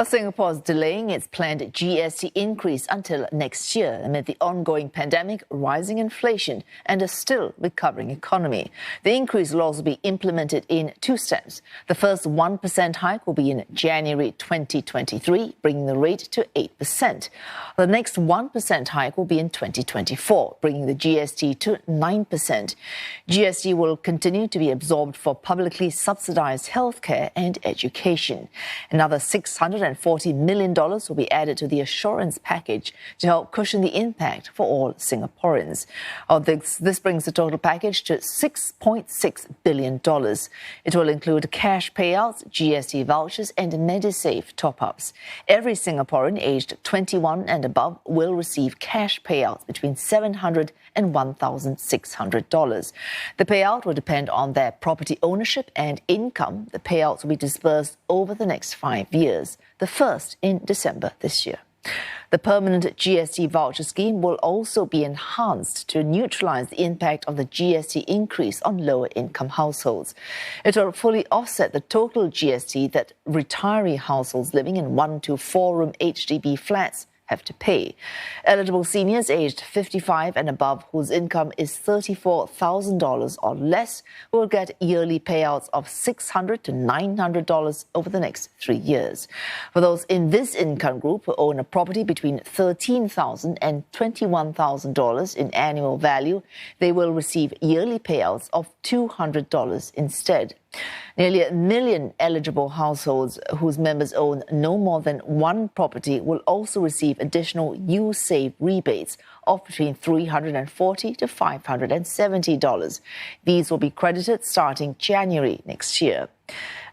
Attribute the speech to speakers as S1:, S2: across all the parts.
S1: Singapore is delaying its planned GST increase until next year amid the ongoing pandemic, rising inflation, and a still recovering economy. The increase will also be implemented in two steps. The first 1% hike will be in January 2023, bringing the rate to 8%. The next 1% hike will be in 2024, bringing the GST to 9%. GST will continue to be absorbed for publicly subsidised healthcare and education. Another $640 million will be added to the assurance package to help cushion the impact for all Singaporeans. This brings the total package to $6.6 billion. It will include cash payouts, GST vouchers and MediSave top-ups. Every Singaporean aged 21 and above will receive cash payouts between $700 and $1,600. The payout will depend on their property ownership and income. The payouts will be disbursed over the next 5 years, the first in December this year. The permanent GST voucher scheme will also be enhanced to neutralise the impact of the GST increase on lower-income households. It will fully offset the total GST that retiree households living in 1 to 4-room HDB flats have to pay. Eligible seniors aged 55 and above whose income is $34,000 or less will get yearly payouts of $600 to $900 over the next 3 years. For those in this income group who own a property between $13,000 and $21,000 in annual value, they will receive yearly payouts of $200 instead. Nearly 1 million eligible households whose members own no more than one property will also receive additional MediSave rebates of between $340 to $570. These will be credited starting January next year.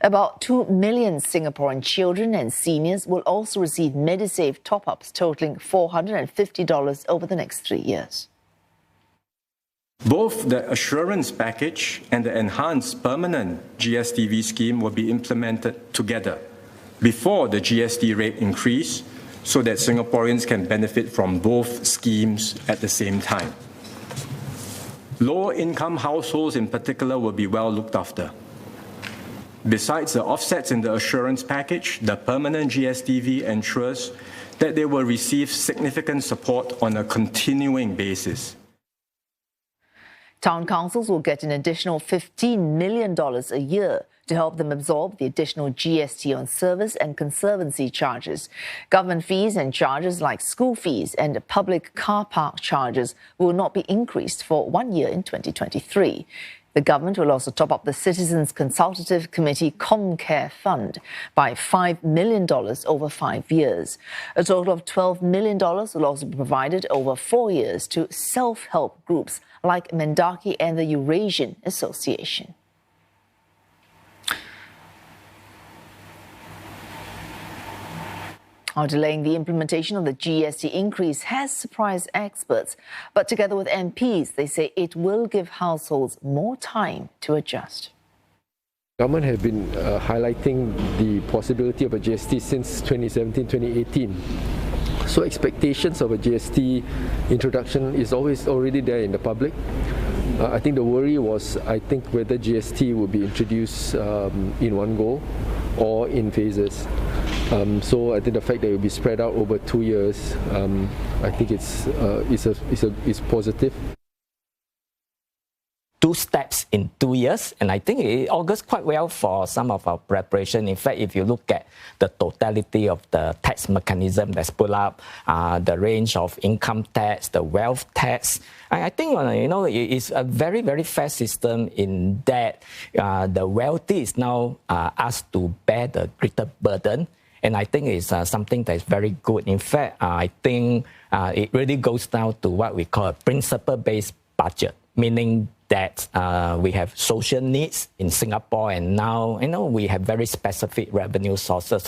S1: About 2 million Singaporean children and seniors will also receive MediSave top-ups totaling $450 over the next 3 years.
S2: Both the assurance package and the enhanced permanent GSTV scheme will be implemented together before the GST rate increase so that Singaporeans can benefit from both schemes at the same time. Lower-income households in particular will be well looked after. Besides the offsets in the assurance package, the permanent GSTV ensures that they will receive significant support on a continuing basis.
S1: Town councils will get an additional $15 million a year to help them absorb the additional GST on service and conservancy charges. Government fees and charges like school fees and public car park charges will not be increased for 1 year in 2023. The government will also top up the Citizens Consultative Committee ComCare Fund by $5 million over 5 years. A total of $12 million will also be provided over 4 years to self-help groups like Mendaki and the Eurasian Association. Delaying the implementation of the GST increase has surprised experts, but together with MPs, they say it will give households more time to adjust.
S3: Government has been highlighting the possibility of a GST since 2017-2018. So expectations of a GST introduction is always already there in the public. I think the worry was, whether GST will be introduced in one go or in phases. So I think the fact that it will be spread out over 2 years, I think it's positive.
S4: 2 steps in 2 years, and I think it augurs quite well for some of our preparation. In fact, if you look at the totality of the tax mechanism that's put up, the range of income tax, the wealth tax, I think it's a very, very fair system in that the wealthy is now asked to bear the greater burden. And I think it's something that is very good. In fact, I think it really goes down to what we call a principle-based budget, meaning that we have social needs in Singapore, and now we have very specific revenue sources.